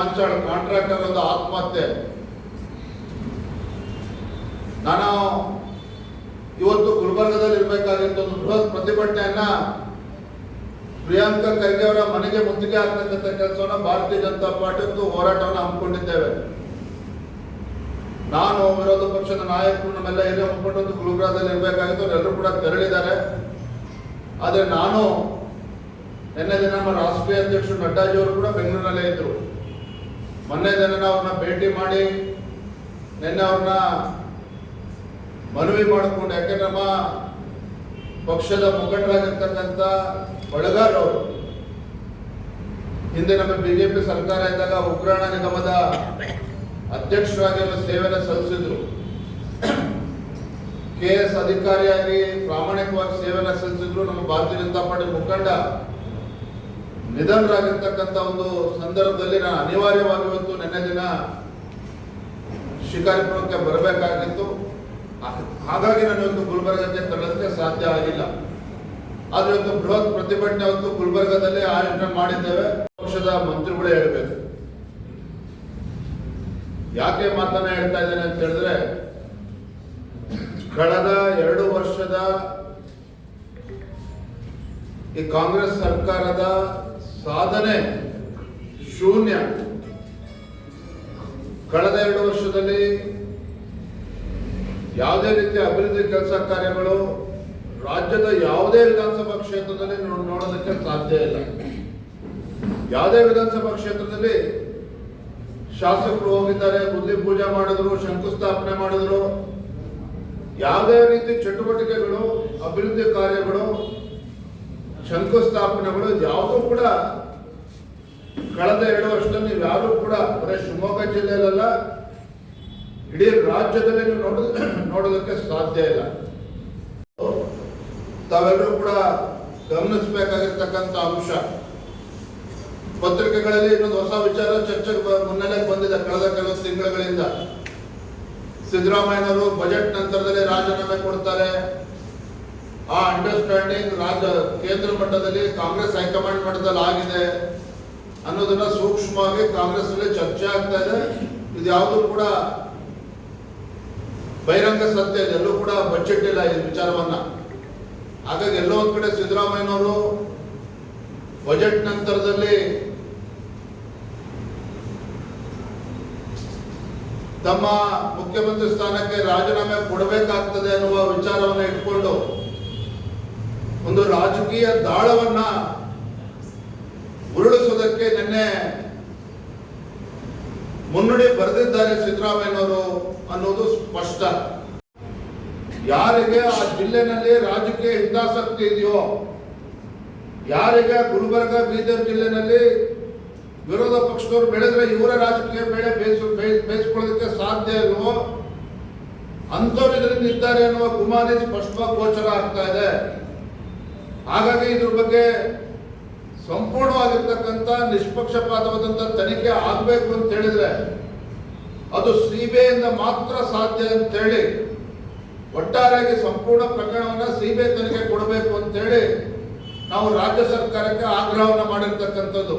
ಮಾಂಚಾಳ್ contractor ಒಂದು ಆತ್ಮಹತ್ಯೆ. ನಾನು ಇವತ್ತು ಗುಲ್ಬರ್ಗದಲ್ಲಿ ಇರಬೇಕಾಗಿತ್ತು. ಒಂದು ಬೃಹತ್ ಪ್ರತಿಭಟನೆಯನ್ನ ಪ್ರಿಯಾಂಕಾ ಖರ್ಗೆ ಅವರ ಮನೆಗೆ ಮುತ್ತಿಗೆ ಹಾಕ್ತಕ್ಕಂಥ ಕೆಲಸವನ್ನ ಭಾರತೀಯ ಜನತಾ ಪಾರ್ಟಿ ಹೋರಾಟವನ್ನು ಹಮ್ಮಿಕೊಂಡಿದ್ದೇವೆ. ನಾನು ವಿರೋಧ ಪಕ್ಷದ ನಾಯಕರು ನಮ್ಮೆಲ್ಲ ಹಿರಿಯ ಮುಖಂಡರು ಗುಲ್ಬರ್ಗದಲ್ಲಿ ಇರಬೇಕಾಗಿತ್ತು. ಅವರೆಲ್ಲರೂ ಕೂಡ ತೆರಳಿದ್ದಾರೆ. ಆದರೆ ನಾನು ನಿನ್ನೆ ದಿನ ನಮ್ಮ ರಾಷ್ಟ್ರೀಯ ಅಧ್ಯಕ್ಷರು ನಡ್ಡಾಜಿ ಅವರು ಕೂಡ ಬೆಂಗಳೂರಿನಲ್ಲೇ ಇದ್ರು. ಮೊನ್ನೆ ದಿನ ಅವ್ರನ್ನ ಭೇಟಿ ಮಾಡಿ ನಿನ್ನೆ ಅವ್ರನ್ನ ಮನವಿ ಮಾಡಿಕೊಂಡು, ಯಾಕೆ ನಮ್ಮ ಪಕ್ಷದ ಮುಖಂಡರಾಗಿರ್ತಕ್ಕಂಥ ಬಳಗಾರ್ ಅವರು ಹಿಂದೆ ನಮ್ಮ ಬಿಜೆಪಿ ಸರ್ಕಾರ ಇದ್ದಾಗ ಉಗ್ರಾಣ ನಿಗಮದ ಅಧ್ಯಕ್ಷರಾಗಿ ಸೇವೆಯನ್ನು ಸಲ್ಲಿಸಿದ್ರು. KS ಅಧಿಕಾರಿಯಾಗಿ ಪ್ರಾಮಾಣಿಕವಾಗಿ ಸೇವೆಯನ್ನು ಸಲ್ಲಿಸಿದ್ರು. ನಮ್ಮ ಭಾರತೀಯ ಜನತಾ ಪಾರ್ಟಿ ಮುಖಂಡ ನಿಧನರಾಗಿರ್ತಕ್ಕಂಥ ಒಂದು ಸಂದರ್ಭದಲ್ಲಿ ನಾನು ಅನಿವಾರ್ಯವಾಗಿ ಇವತ್ತು ನಿನ್ನೆ ದಿನ ಶಿಕಾರಿಪುರಕ್ಕೆ ಬರಬೇಕಾಗಿತ್ತು. ಹಾಗಾಗಿ ನಾನು ಇವತ್ತು ಗುಲ್ಬರ್ಗಕ್ಕೆ ತೆರಳಕ್ಕೆ ಸಾಧ್ಯ ಆಗಿಲ್ಲ. ಆದ್ರೆ ಇವತ್ತು ಬೃಹತ್ ಪ್ರತಿಭಟನೆ ಇವತ್ತು ಗುಲ್ಬರ್ಗದಲ್ಲಿ ಆಯೋಜನೆ ಮಾಡಿದ್ದೇವೆ. ಪಕ್ಷದ ಮಂತ್ರಿಗಳೇ ಹೇಳಬೇಕು. ಯಾಕೆ ಮಾತನ್ನ ಹೇಳ್ತಾ ಇದ್ದೇನೆ ಅಂತ ಹೇಳಿದ್ರೆ, ಕಳೆದ 2 ವರ್ಷದ ಈ ಕಾಂಗ್ರೆಸ್ ಸರ್ಕಾರದ ಸಾಧನೆ ಶೂನ್ಯ. ಕಳೆದ 2 ವರ್ಷದಲ್ಲಿ ಯಾವುದೇ ರೀತಿಯ ಅಭಿವೃದ್ಧಿ ಕೆಲಸ ಕಾರ್ಯಗಳು ರಾಜ್ಯದ ಯಾವುದೇ ವಿಧಾನಸಭಾ ಕ್ಷೇತ್ರದಲ್ಲಿ ನೋಡೋದಕ್ಕೆ ಸಾಧ್ಯ ಇಲ್ಲ. ಯಾವುದೇ ವಿಧಾನಸಭಾ ಕ್ಷೇತ್ರದಲ್ಲಿ ಶಾಸಕರು ಹೋಗಿದ್ದಾರೆ, ಬುದ್ಧಿ ಪೂಜೆ ಮಾಡಿದ್ರು, ಶಂಕುಸ್ಥಾಪನೆ ಮಾಡಿದ್ರು. ಯಾವುದೇ ರೀತಿ ಚಟುವಟಿಕೆಗಳು, ಅಭಿವೃದ್ಧಿ ಕಾರ್ಯಗಳು, ಶಂಕುಸ್ಥಾಪನೆಗಳು ಯಾವುದೂ ಕೂಡ ಕಳೆದ 2 ವರ್ಷದಲ್ಲಿ ನೀವು ಯಾರು ಕೂಡ ಬರೀ ಶಿವಮೊಗ್ಗ ಜಿಲ್ಲೆಯಲ್ಲ, ಇಡೀ ರಾಜ್ಯದಲ್ಲಿ ನೀವು ನೋಡೋದಕ್ಕೆ ಸಾಧ್ಯ ಇಲ್ಲ. ತಾವೆಲ್ಲರೂ ಕೂಡ ಗಮನಿಸಬೇಕಾಗಿರ್ತಕ್ಕಂಥ ಅಂಶ, ಪತ್ರಿಕೆಗಳಲ್ಲಿ ಇನ್ನೊಂದು ಹೊಸ ವಿಚಾರ ಚರ್ಚೆಗೆ ಮುನ್ನೆಲೆಗೆ ಬಂದಿದೆ. ಕಳೆದ ಕೆಲವು ತಿಂಗಳುಗಳಿಂದ ಸಿದ್ದರಾಮಯ್ಯನವರು ಬಜೆಟ್ ನಂತರದಲ್ಲಿ ರಾಜೀನಾಮೆ ಕೊಡ್ತಾರೆ. ಆ ಅಂಡರ್ಸ್ಟ್ಯಾಂಡಿಂಗ್ ಕೇಂದ್ರ ಮಟ್ಟದಲ್ಲಿ ಕಾಂಗ್ರೆಸ್ ಹೈಕಮಾಂಡ್ ಮಟ್ಟದಲ್ಲಿ ಆಗಿದೆ ಅನ್ನೋದನ್ನ ಸೂಕ್ಷ್ಮವಾಗಿ ಕಾಂಗ್ರೆಸ್ ನಲ್ಲಿ ಚರ್ಚೆ ಆಗ್ತಾ ಇದೆ. ಇದು ಯಾವುದು ಕೂಡ ಬಹಿರಂಗ ಸತ್ಯ ಇದೆ. ಎಲ್ಲೂ ಕೂಡ ಬಜೆಟ್ ಇಲ್ಲ ಈ ವಿಚಾರವನ್ನ. ಹಾಗಾಗಿ ಎಲ್ಲೋ ಒಂದ್ ಕಡೆ ಸಿದ್ದರಾಮಯ್ಯನವರು ಬಜೆಟ್ ನಂತರದಲ್ಲಿ ತಮ್ಮ ಮುಖ್ಯಮಂತ್ರಿ ಸ್ಥಾನಕ್ಕೆ ರಾಜೀನಾಮೆ ಕೊಡಬೇಕಾಗ್ತದೆ ಅನ್ನುವ ವಿಚಾರವನ್ನು ಇಟ್ಕೊಂಡು ಒಂದು ರಾಜಕೀಯ ದಾಳವನ್ನ ಉರುಳಿಸೋದಕ್ಕೆ ನಿನ್ನೆ ಮುನ್ನುಡಿ ಬರೆದಿದ್ದಾರೆ ಸಿದ್ದರಾಮಯ್ಯನವರು ಅನ್ನೋದು ಸ್ಪಷ್ಟ. ಯಾರಿಗೆ ಆ ಜಿಲ್ಲೆನಲ್ಲಿ ರಾಜಕೀಯ ಹಿತಾಸಕ್ತಿ ಇದೆಯೋ, ಯಾರಿಗೆ ಗುಲ್ಬರ್ಗ ಬೀದರ್ ಜಿಲ್ಲೆನಲ್ಲಿ ವಿರೋಧ ಪಕ್ಷದವರು ಬೆಳೆದ್ರೆ ಇವರ ರಾಜಕೀಯ ಬೆಳೆ ಬೇಯಿಸ್ಕೊಳ್ಳೋದಕ್ಕೆ ಸಾಧ್ಯ ಇಲ್ವೋ ಅಂಥವ್ರು ಇದರಿಂದ ಇದ್ದಾರೆ ಅನ್ನುವ ಗುಮಾನಿ ಸ್ಪಷ್ಟವಾಗಿ ಗೋಚರ ಆಗ್ತಾ ಇದೆ. ಹಾಗಾಗಿ ಇದ್ರ ಬಗ್ಗೆ ಸಂಪೂರ್ಣವಾಗಿರ್ತಕ್ಕಂಥ ನಿಷ್ಪಕ್ಷಪಾತವಾದಂಥ ತನಿಖೆ ಆಗಬೇಕು ಅಂತ ಹೇಳಿದ್ರೆ ಅದು CBI ಇಂದ ಮಾತ್ರ ಸಾಧ್ಯ ಅಂತ ಹೇಳಿ, ಒಟ್ಟಾರೆಯಾಗಿ ಸಂಪೂರ್ಣ ಪ್ರಕರಣವನ್ನ CBI ತನಿಖೆ ಕೊಡಬೇಕು ಅಂತ ಹೇಳಿ ನಾವು ರಾಜ್ಯ ಸರ್ಕಾರಕ್ಕೆ ಆಗ್ರಹವನ್ನು ಮಾಡಿರ್ತಕ್ಕಂಥದ್ದು.